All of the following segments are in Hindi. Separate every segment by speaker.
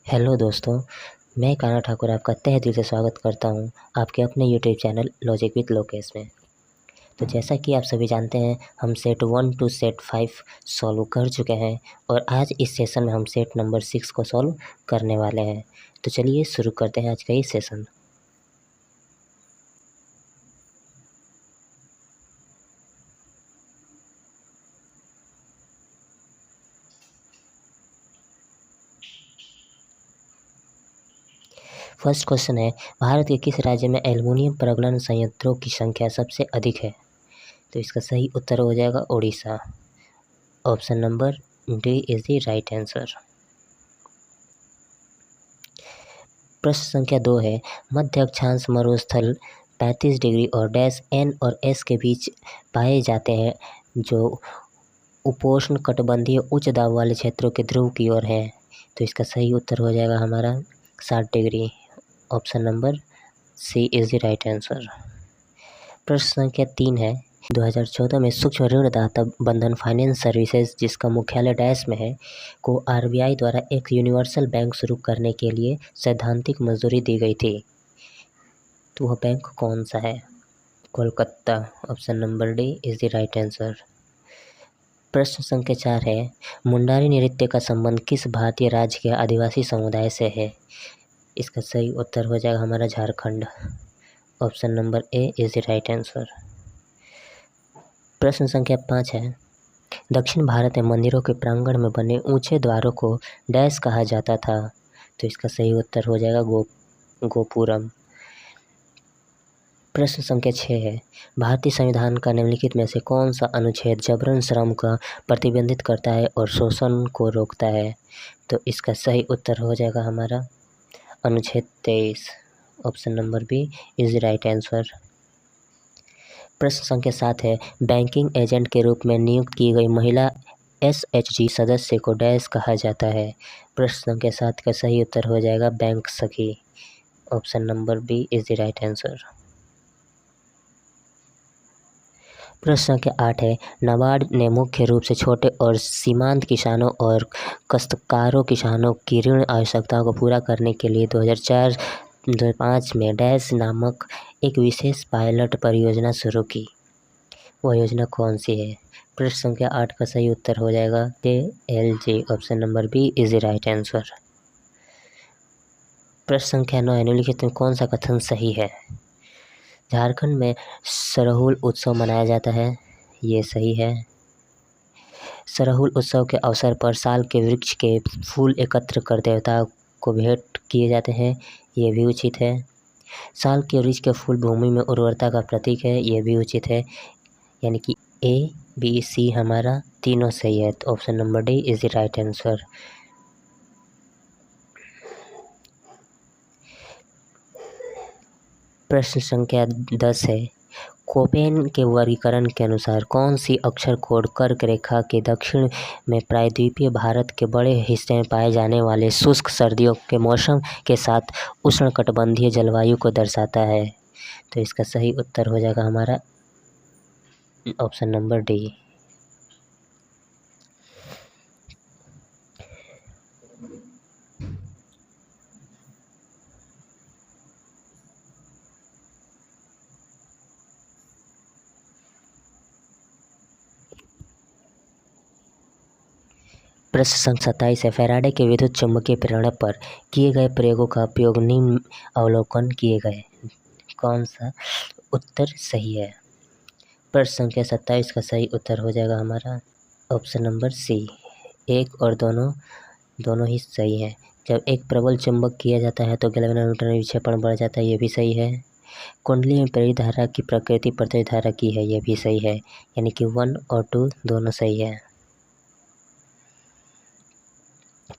Speaker 1: हेलो दोस्तों, मैं कान्हा ठाकुर आपका तहे दिल से स्वागत करता हूं आपके अपने YouTube channel logic with Lokesh में। तो जैसा कि आप सभी जानते हैं, हम सेट 1 टू सेट 5 सॉल्व कर चुके हैं और आज इस सेशन में हम सेट नंबर 6 को सॉल्व करने वाले हैं। तो चलिए शुरू करते हैं आज का ये सेशन। फर्स्ट क्वेश्चन है, भारत के किस राज्य में एल्युमिनियम प्रगलन संयंत्रों की संख्या सबसे अधिक है? तो इसका सही उत्तर हो जाएगा Orissa. Option number D is the right answer. प्रश्न संख्या 2 है, मध्य अक्षांश मरुस्थल 35 डिग्री और डैश एन और एस के बीच पाए जाते हैं, जो उपोष्ण कटिबंधीय उच्च दाब वाले क्षेत्रों के ध्रुव की ओर हैं। तो इसका सही उत्तर हो जाएगा हमारा 60 डिग्री। Option number C is the right answer. प्रश्न संख्या 3 है, 2014 में सूक्ष्म ऋणदाता बंधन फाइनेंस सर्विसेज, जिसका मुख्यालय डैश में है, को आरबीआई द्वारा एक यूनिवर्सल बैंक शुरू करने के लिए सैद्धांतिक मंजूरी दी गई थी। तो वह बैंक कौन सा है? Kolkata. Option number D is the right answer. प्रश्न संख्या 4 है, मुंडारी नृत्य का संबंध किस भारतीय राज्य के आदिवासी समुदाय से है? इसका सही उत्तर हो जाएगा हमारा Jharkhand. Option number A is the right answer. प्रश्न संख्या 5 है, दक्षिण भारत में मंदिरों के प्रांगण में बने ऊंचे द्वारों को डैश कहा जाता था। तो इसका सही उत्तर हो जाएगा गोपुरम। प्रश्न संख्या 6 है, भारतीय संविधान का निम्नलिखित में से कौन सा अनुच्छेद जबरन श्रम का प्रतिबंधित करता है और शोषण को रोकता है? तो इसका सही उत्तर हो जाएगा हमारा अनुच्छेद 23। Option number B is the right answer. प्रश्न संख्या 7 है, बैंकिंग एजेंट के रूप में नियुक्त की गई महिला एसएचजी सदस्य को डैश कहा जाता है? प्रश्न संख्या 7 का सही उत्तर हो जाएगा bank Sakhi. Option number B is the right answer. प्रश्न संख्या 8 है, नाबार्ड ने मुख्य रूप से छोटे और सीमांत किसानों और काश्तकारों किसानों की ऋण आवश्यकताओं को पूरा करने के लिए 2004-2005 में डैश नामक एक विशेष पायलट परियोजना शुरू की। वह योजना कौन सी है? प्रश्न संख्या 8 का सही उत्तर हो जाएगा KLJ। Option number B is the right answer. प्रश्न संख्या 9 है, निम्नलिखित में कौन सा कथन सही है? झारखंड में सरहुल उत्सव मनाया जाता है। ये सही है। सरहुल उत्सव के अवसर पर साल के वृक्ष के फूल एकत्र कर देवताओं को भेंट किए जाते हैं। ये भी उचित है। साल के वृक्ष के फूल भूमि में उर्वरता का प्रतीक है। ये भी उचित है। यानी कि A, B, C हमारा तीनों सही है। तो option number D is the right answer. प्रश्न संख्या 10 है, कोपेन के वर्गीकरण के अनुसार कौन सी अक्षर कोड कर्क रेखा के दक्षिण में प्रायद्वीपीय भारत के बड़े हिस्से में पाए जाने वाले शुष्क सर्दियों के मौसम के साथ उष्णकटिबंधीय जलवायु को दर्शाता है? तो इसका सही उत्तर हो जाएगा हमारा ऑप्शन नंबर डी। प्रश्न संख्या 27 है, फैराडे के विद्युत चुम्बकीय प्रेरण पर किए गए प्रयोगों का उपयोग निम्न अवलोकन किए गए। कौन सा उत्तर सही है? प्रश्न संख्या 27 का सही उत्तर हो जाएगा हमारा ऑप्शन नंबर सी। एक और दोनों ही सही है। जब एक प्रबल चुंबक किया जाता है तो गैल्वेनोमीटर विक्षेपण बढ़ जाता है। ये भी सही है। कुंडली में प्रेरित धारा की प्रकृति प्रत्यक्ष धारा की है। ये भी सही है। यानी कि 1 और 2 दोनों सही है।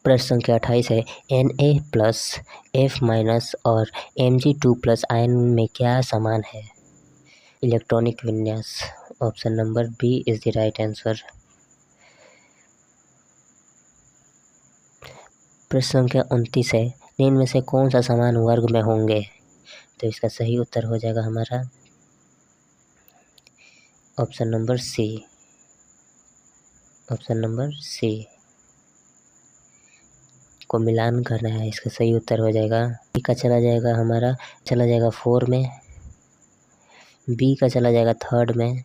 Speaker 1: प्रश्न संख्या 28 है, Na+F- और Mg2+ आयन में क्या समान है? इलेक्ट्रॉनिक विन्यास। Option number B is the right answer. प्रश्न संख्या 29 है, निम्न में से कौन सा समान वर्ग में होंगे? तो इसका सही उत्तर हो जाएगा हमारा option number C. Option number C. को मिलान करना है। इसका सही उत्तर हो जाएगा बी का चला जाएगा 4 में, बी का चला जाएगा 3rd में,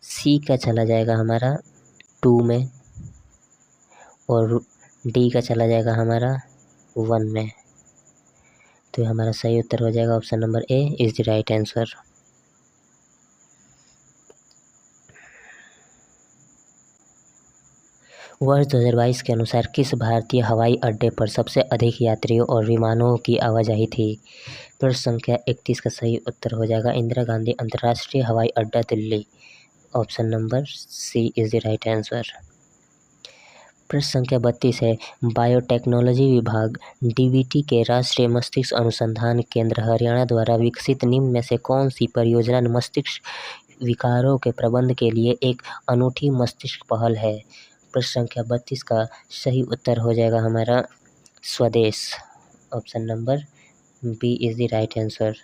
Speaker 1: सी का चला जाएगा हमारा 2 में और डी का चला जाएगा हमारा 1 में। तो हमारा सही उत्तर हो जाएगा option number A is the right answer. वर्ष 2022 के अनुसार किस भारतीय हवाई अड्डे पर सबसे अधिक यात्रियों और विमानों की आवाजाही थी? प्रश्न संख्या 31 का सही उत्तर हो जाएगा इंदिरा गांधी अंतर्राष्ट्रीय हवाई अड्डा Delhi. Option number C is the right answer. प्रश्न संख्या 32 है बायोटेक्नोलॉजी विभाग डीबीटी के राष्ट्रीय मस्तिष्क अनुसंधान केंद्र हरियाणा द्वारा विकसित निम्न में से कौन सी परियोजना मस्तिष्क विकारों के प्रबंधन के लिए एक अनूठी मस्तिष्क पहल है? प्रश्न संख्या 32 का सही उत्तर हो जाएगा हमारा स्वदेश। Option number B is the right answer.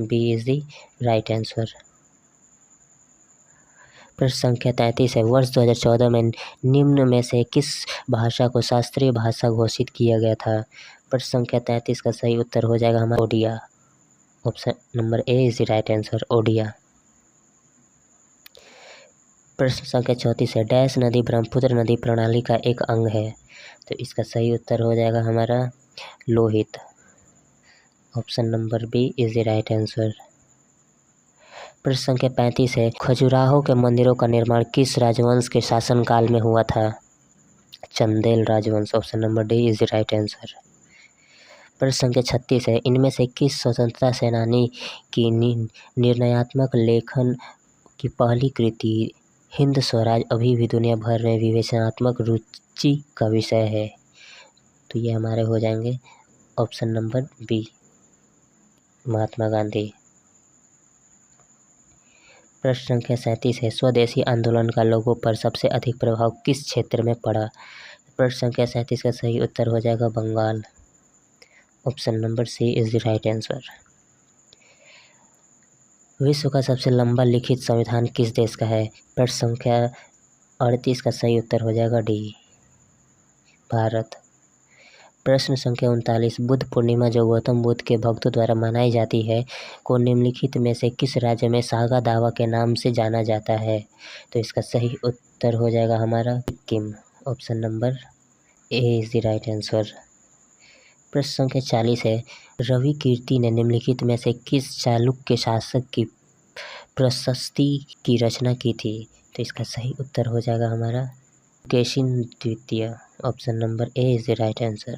Speaker 1: B is the right answer. प्रश्न संख्या 33 है वर्ष 2014 में निम्न में से किस भाषा को शास्त्रीय भाषा घोषित किया गया था? प्रश्न संख्या 33 का सही उत्तर हो जाएगा हमारा Odia. Option number A is the right answer, Odia. प्रश्न संख्या 34 है डैश नदी ब्रह्मपुत्र नदी प्रणाली का एक अंग है? तो इसका सही उत्तर हो जाएगा हमारा Lohit. Option number B is the right answer. प्रश्न संख्या 35 है खजुराहो के मंदिरों का निर्माण किस राजवंश के शासनकाल में हुआ था? चंदेल राजवंश। Option number D is the right answer. प्रश्न संख्या 36 है इनमें से किस स्वतंत्रता सेनानी की निर्णयात्मक लेखन की पहली कृति हिंद स्वराज अभी भी दुनिया भर में विवेचनात्मक रुचि का विषय है? तो ये हमारे हो जाएंगे option number B Mahatma Gandhi. प्रश्न संख्या 37 है स्वदेशी आंदोलन का लोगों पर सबसे अधिक प्रभाव किस क्षेत्र में पड़ा? प्रश्न संख्या 37 का सही उत्तर हो जाएगा Bengal. Option number C is the right answer. विश्व का सबसे लंबा लिखित संविधान किस देश का है? प्रश्न संख्या 38 का सही उत्तर हो जाएगा डी भारत। प्रश्न संख्या 39 बुद्ध पूर्णिमा जो गौतम बुद्ध के भक्तों द्वारा मनाई जाती है को निम्नलिखित में से किस राज्य में सागा दावा के नाम से जाना जाता है? तो इसका सही उत्तर हो जाएगा हमारा Sikkim. Option number A is the right answer. प्रश्न संख्या 40 है रवि कीर्ति ने निम्नलिखित में से किस चालुक्य शासक की प्रशस्ति की रचना की थी? तो इसका सही उत्तर हो जाएगा हमारा केशिन द्वितीय। Option number A is the right answer.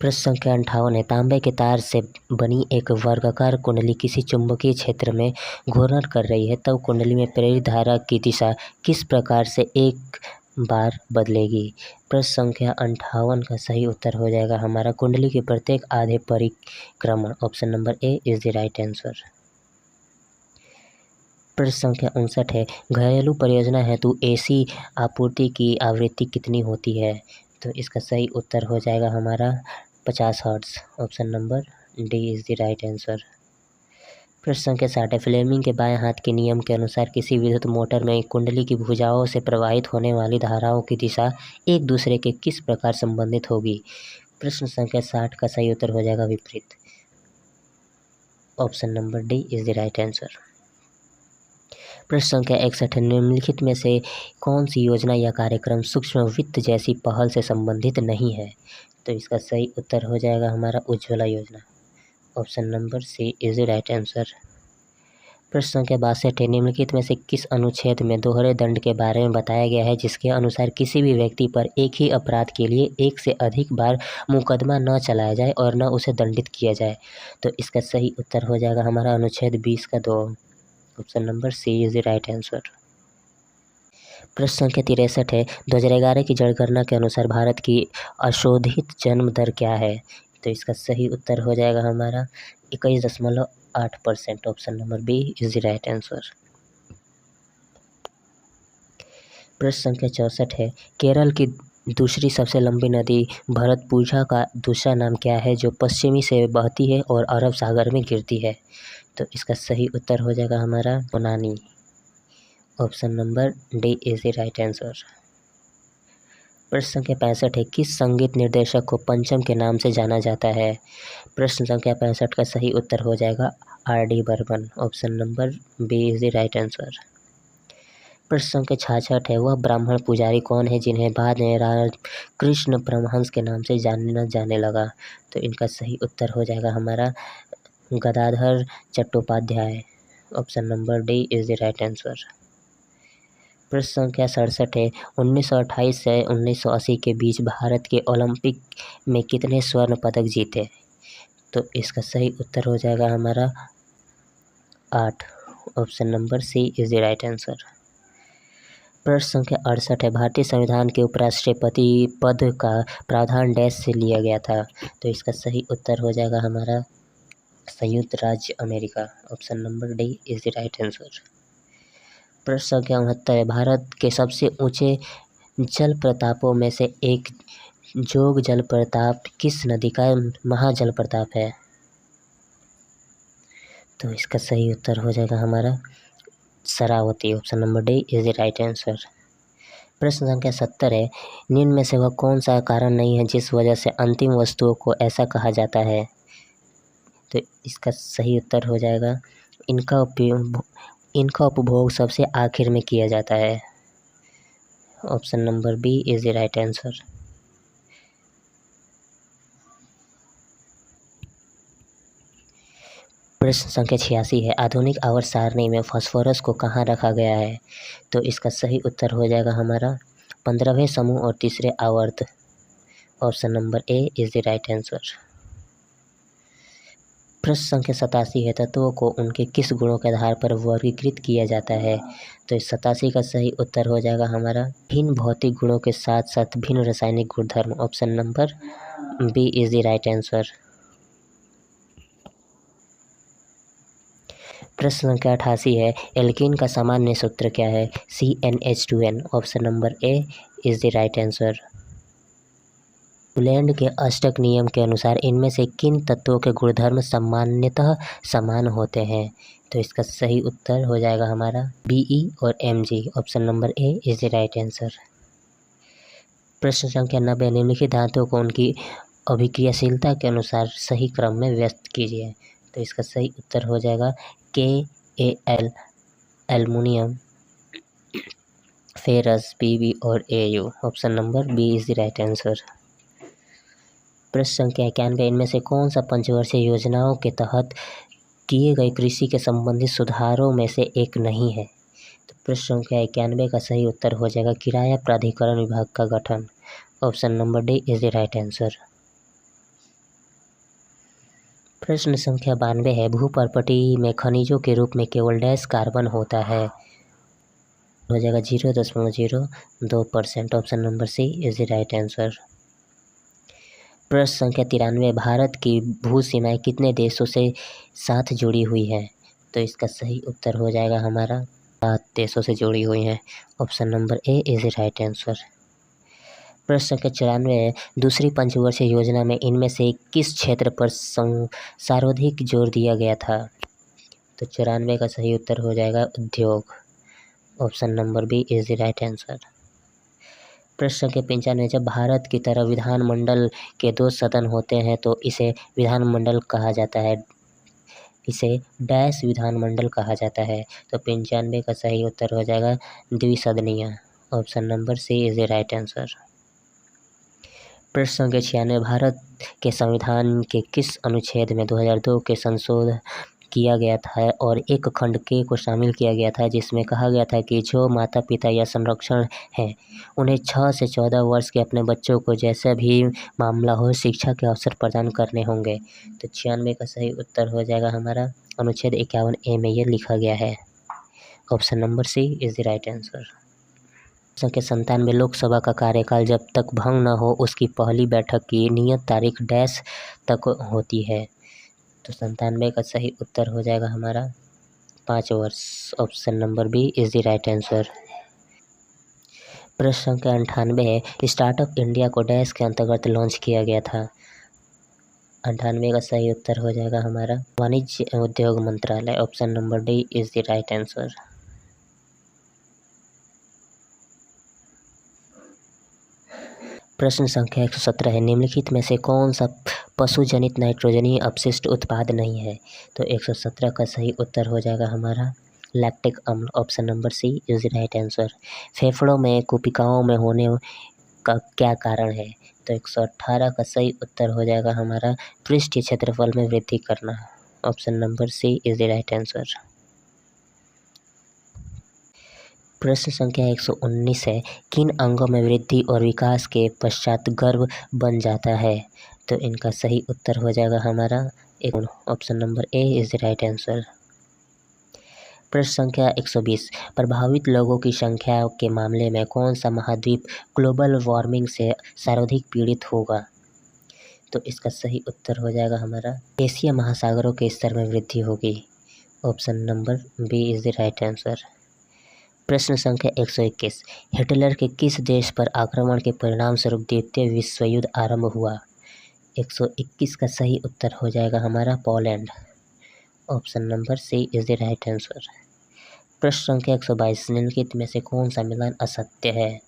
Speaker 1: प्रश्न संख्या 58 है तांबे के तार से बनी एक वर्गाकार कुंडली किसी चुंबकीय क्षेत्र में घूर्णन कर रही है तब कुंडली में प्रेरित धारा की दिशा किस प्रकार से एक बार बदलेगी? प्रश्न संख्या 58 का सही उत्तर हो जाएगा हमारा कुंडली के प्रत्येक आधे परिक्रमण। Option number A is the right answer. प्रश्न संख्या 59 है घरेलू परियोजना हेतु एसी आपूर्ति की आवृत्ति कितनी होती है? तो इसका सही उत्तर हो जाएगा हमारा 50 hertz. Option number D is the right answer. प्रश्न संख्या 60 है फ्लेमिंग के बाएं हाथ के नियम के अनुसार किसी विद्युत मोटर में कुंडली की भुजाओं से प्रवाहित होने वाली धाराओं की दिशा एक दूसरे के किस प्रकार संबंधित होगी? प्रश्न संख्या 60 का सही उत्तर हो जाएगा विपरीत। Option number D is the right answer. प्रश्न संख्या 61 है निम्नलिखित में से कौन सी योजना या कार्यक्रम सूक्ष्म वित्त जैसी पहल से संबंधित नहीं है? तो इसका सही उत्तर हो जाएगा हमारा Ujjwala Yojana. Option number C is the right answer. प्रश्न संख्या 62 है निम्नलिखित में से किस अनुच्छेद में दोहरे दंड के बारे में बताया गया है जिसके अनुसार किसी भी व्यक्ति पर एक ही अपराध के लिए एक से अधिक बार मुकदमा न चलाया जाए और न उसे दंडित किया जाए? तो इसका सही उत्तर हो जाएगा हमारा अनुच्छेद 20 का 2। Option number C is the right answer. प्रश्न संख्या 63 है 2011 की जनगणना के अनुसार भारत की अशोधित जन्म दर क्या है? तो इसका सही उत्तर हो जाएगा हमारा 21.8%। Option number B is the right answer. प्रश्न संख्या 64 है केरल की दूसरी सबसे लंबी नदी भरतपुझा का दूसरा नाम क्या है जो पश्चिमी से बहती है और अरब सागर में गिरती है? तो इसका सही उत्तर हो जाएगा हमारा बोनानी। Option number D is the right answer. प्रश्न संख्या 65 है, किस संगीत निर्देशक को पंचम के नाम से जाना जाता है? प्रश्न संख्या 65 का सही उत्तर हो जाएगा R.D. Burman. Option number B is the right answer. प्रश्न संख्या 66 है, वह ब्राह्मण पुजारी कौन है जिन्हें बाद में कृष्ण परमहंस के नाम से जाना जाने लगा? तो इनका सही उत्तर हो जाएगा हमारा Gadadhar Chattopadhyay. Option number D is the right answer. प्रश्न संख्या 67 है, 1928 से 1980 के बीच भारत के ओलंपिक में कितने स्वर्ण पदक जीते? तो इसका सही उत्तर हो जाएगा हमारा 8। Option number C is the right answer. प्रश्न संख्या 68 है, भारतीय संविधान के उपराष्ट्रपति पद का प्रावधान डैश से लिया गया था? तो इसका सही उत्तर हो जाएगा हमारा संयुक्त राज्य America. Option number D is the right answer. प्रश्न संख्या 69 है, भारत के सबसे ऊंचे जलप्रपातों में से एक जोग जलप्रपात किस नदी का महाजलप्रपात है? तो इसका सही उत्तर हो जाएगा हमारा Sharavati. Option number D is the right answer. प्रश्न संख्या 70 है, निम्न में से वह कौन सा कारण नहीं है जिस वजह से अंतिम वस्तुओं को ऐसा कहा जाता है? तो इसका सही उत्तर हो जाएगा इनका उपभोग सबसे आखिर में किया जाता है। Option number B is the right answer. प्रश्न संख्या 86 है, आधुनिक आवर्त सारणी में फास्फोरस को कहाँ रखा गया है? तो इसका सही उत्तर हो जाएगा हमारा 15वें समूह और तीसरे आवर्त। Option number A is the right answer. प्रश्न संख्या 87 है, तत्वों को उनके किस गुणों के आधार पर वर्गीकृत किया जाता है? तो इस 87 का सही उत्तर हो जाएगा हमारा भिन्न भौतिक गुणों के साथ साथ भिन्न रासायनिक गुणधर्म। Option number B is the right answer. प्रश्न संख्या 88 है, एल्कीन का सामान्य सूत्र क्या है? CnH2n। Option number A is the right answer. बुलैंड के अष्टक नियम के अनुसार इनमें से किन तत्वों के गुणधर्म सामान्यतः समान होते हैं? तो इसका सही उत्तर हो जाएगा हमारा Be और Mg। Option number A is the right answer. प्रश्न संख्या 90, निम्नलिखित धातुओं को उनकी अभिक्रियाशीलता के अनुसार सही क्रम में व्यक्त कीजिए। तो इसका सही उत्तर हो जाएगा KAl एल्युमिनियम, फेरस, Pb और Au। Option number B is the right answer. प्रश्न संख्या 91, इनमें से कौन सा पंचवर्षीय योजनाओं के तहत किए गए कृषि के संबंधित सुधारों में से एक नहीं है? तो प्रश्न संख्या 91 का सही उत्तर हो जाएगा किराया प्राधिकरण विभाग का गठन। Option number D is the right answer. प्रश्न संख्या 92 है, भूपर्पटी में खनिजों के रूप में केवल डैश कार्बन होता है? हो जाएगा 0.02%। Option number C is the right answer. प्रश्न संख्या 93, भारत की भू सीमाएं कितने देशों से साथ जुड़ी हुई है? तो इसका सही उत्तर हो जाएगा हमारा 7 देशों से जुड़ी हुई है। Option number A is the right answer. प्रश्न संख्या 94 है, दूसरी पंचवर्षीय योजना में इनमें से किस क्षेत्र पर सर्वाधिक जोर दिया गया था? तो 94 का सही उत्तर हो जाएगा उद्योग। Option number B is the right answer. प्रश्न संख्या 95, जब भारत की तरह विधानमंडल के 2 सदन होते हैं तो इसे विधानमंडल कहा जाता है, इसे डैश विधानमंडल कहा जाता है? तो 95 का सही उत्तर हो जाएगा द्विसदनीय। Option number C is the right answer. प्रश्न संख्या 96, भारत के संविधान के किस अनुच्छेद में 2002 के संशोधन किया गया था और एक खंड के को शामिल किया गया था जिसमें कहा गया था कि जो माता पिता या संरक्षण हैं उन्हें 6 से 14 वर्ष के अपने बच्चों को जैसा भी मामला हो शिक्षा के अवसर प्रदान करने होंगे? तो 96 का सही उत्तर हो जाएगा हमारा अनुच्छेद 51A में ये लिखा गया है। Option number C is the right answer. संख्या 97, लोकसभा का कार्यकाल जब तक भंग न हो उसकी पहली बैठक की नियत तारीख डैश तक होती है? तो 97 का सही उत्तर हो जाएगा हमारा 5 वर्ष। Option number B is the right answer. प्रश्न संख्या 98 है, स्टार्टअप इंडिया को डैश के अंतर्गत लॉन्च किया गया था? 98 का सही उत्तर हो जाएगा हमारा वाणिज्य उद्योग मंत्रालय। Option number D is the right answer. प्रश्न संख्या 117 है, निम्नलिखित में से कौन सा पशु जनित नाइट्रोजनीय अपशिष्ट उत्पाद नहीं है? तो 117 का सही उत्तर हो जाएगा हमारा लैक्टिक अम्ल, option number C is the right answer. फेफड़ों में कुपिकाओं में होने का क्या कारण है? तो 118 का सही उत्तर हो जाएगा हमारा पृष्ठीय क्षेत्रफल में वृद्धि करना, option number C is the right answer. प्रश्न संख्या 119 है, किन अंगों में वृद्धि और विकास के पश्चात गर्भ बन जाता है? तो इनका सही उत्तर हो जाएगा हमारा option number A is the right answer. प्रश्न संख्या 120, प्रभावित लोगों की संख्या के मामले में कौन सा महाद्वीप ग्लोबल वार्मिंग से सर्वाधिक पीड़ित होगा? तो इसका सही उत्तर हो जाएगा हमारा एशिया महासागरों के स्तर में वृद्धि होगी, option number B is the right answer. प्रश्न संख्या 121, हिटलर के किस देश पर आक्रमण के परिणाम स्वरूप द्वितीय विश्व युद्ध आरंभ हुआ? 121 का सही उत्तर हो जाएगा हमारा Poland, option number C is the right answer. प्रश्न संख्या 122, निम्नलिखित में से कौन सा मिलान असत्य है?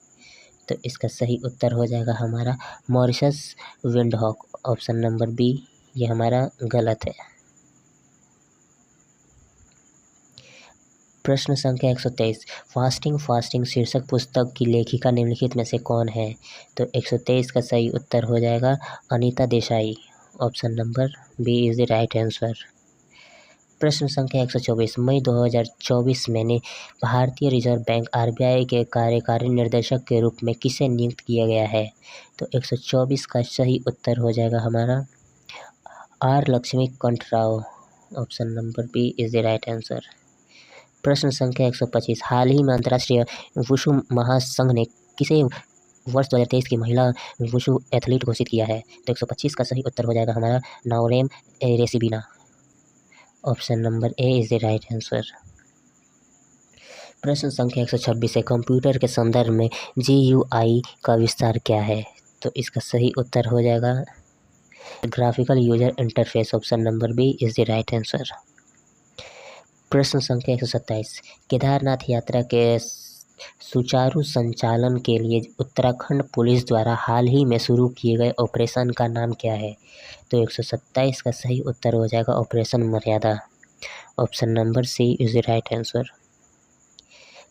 Speaker 1: तो इसका सही उत्तर हो जाएगा हमारा Mauritius Windhoek, option number B ये हमारा गलत है। प्रश्न संख्या 123, फास्टिंग शीर्षक पुस्तक की लेखिका निम्नलिखित में से कौन है? तो 123 का सही उत्तर हो जाएगा Anita Desai, option number B is the right answer. प्रश्न संख्या 124, मई 2024 में भारतीय रिजर्व बैंक आरबीआई के कार्यकारी निर्देशक के रूप में किसे नियुक्त किया गया है? तो 124 का सही उत्तर हो जाएगा हमारा R Laxmikant Rao, option number B is the right answer. प्रश्न संख्या 125, हाल ही में अंतर्राष्ट्रीय वुशु महासंघ ने किसे वर्ष 2023 की महिला वुशु एथलीट घोषित किया है? तो 125 का सही उत्तर हो जाएगा हमारा नौरेम रेसिबिना, option number A is the right answer. प्रश्न संख्या 126 है, कंप्यूटर के संदर्भ में GUI का विस्तार क्या है? तो इसका सही उत्तर हो जाएगा graphical user interface, option number B is the right answer. प्रश्न संख्या 127, केदारनाथ यात्रा के सुचारू संचालन के लिए उत्तराखंड पुलिस द्वारा हाल ही में शुरू किए गए ऑपरेशन का नाम क्या है? तो 127 का सही उत्तर हो जाएगा operation Maryada, option number C is the right answer.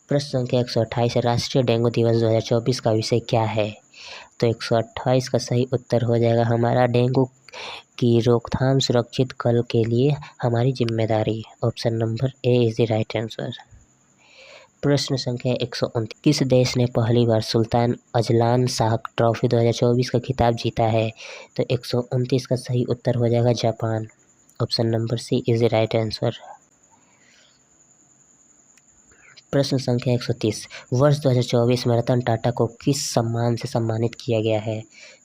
Speaker 1: प्रश्न संख्या 128 है, राष्ट्रीय डेंगू दिवस 2024 का विषय क्या है? तो 128 का सही उत्तर हो जाएगा हमारा डेंगू की रोकथाम सुरक्षित कल के लिए हमारी जिम्मेदारी, option number A is the right answer. प्रश्न संख्या 129, किस देश ने पहली बार सुल्तान अजलान शाह ट्रॉफी 2024 का खिताब जीता है? तो 129 का सही उत्तर हो जाएगा Japan, option number C is the right answer. प्रश्न संख्या 130, वर्ष 2024 में रतन टाटा को किस सम्मान से सम्मानित किया गया है?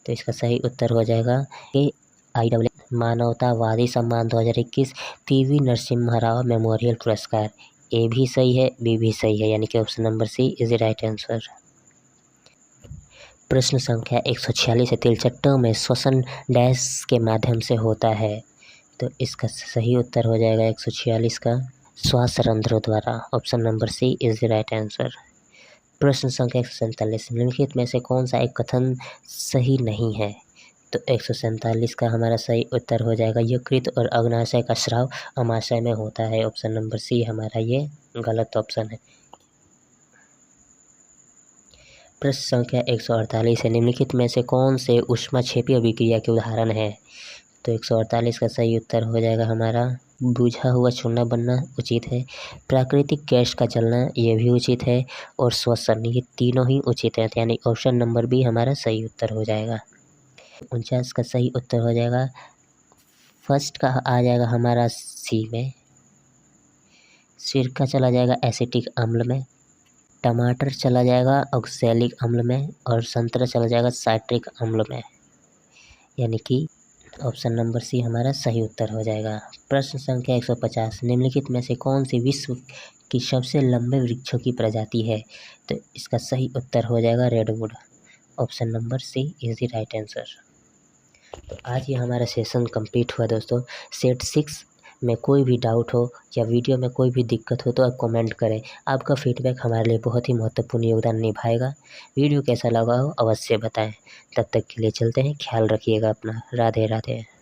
Speaker 1: तो इसका सही उत्तर हो जाएगा AIAA मानवतावादी सम्मान 2021 PV नरसिम्हा राव मेमोरियल पुरस्कार। ए भी सही है, बी भी सही है, यानी कि option number C is the right answer. प्रश्न संख्या 146 है, तिलचट्टों में श्वसन डैश के माध्यम से होता है? तो इसका सही उत्तर हो जाएगा 146 का श्वास रंध्रों द्वारा, option number C is the right answer. प्रश्न संख्या 147, निम्नलिखित में से कौन सा एक कथन सही नहीं है? तो 147 का हमारा सही उत्तर हो जाएगा यकृत और अग्नाशय का स्राव अमाशय में होता है, ऑप्शन नंबर सी हमारा ये गलत ऑप्शन है। प्रश्न संख्या 148 है, निम्नलिखित में से कौन से ऊष्माक्षेपीय अभिक्रिया के उदाहरण है? तो 148 का सही उत्तर हो जाएगा हमारा बुझा हुआ चूना बनना उचित है, प्राकृतिक गैस का जलना ये भी उचित है, और श्वसन, ये तीनों ही उचित हैं, यानी ऑप्शन नंबर बी हमारा सही उत्तर हो जाएगा। 49 का सही उत्तर हो जाएगा फर्स्ट का आ जाएगा हमारा सी में, सिरका चला जाएगा एसिटिक अम्ल में, टमाटर चला जाएगा ऑक्सैलिक अम्ल में, और संतरा चला जाएगा साइट्रिक अम्ल में, यानी कि ऑप्शन नंबर सी हमारा सही उत्तर हो जाएगा। प्रश्न संख्या 150, निम्नलिखित में से कौन सी विश्व की सबसे लंबे वृक्षों की प्रजाति है? तो इसका सही उत्तर हो जाएगा redwood, option number C is the right answer. तो आज ये हमारा सेशन कंप्लीट हुआ दोस्तों। सेट 6 में कोई भी डाउट हो या वीडियो में कोई भी दिक्कत हो तो आप कमेंट करें। आपका फीडबैक हमारे लिए बहुत ही महत्वपूर्ण योगदान निभाएगा। वीडियो कैसा लगा हो अवश्य बताएं। तब तक के लिए चलते हैं, ख्याल रखिएगा अपना। राधे राधे।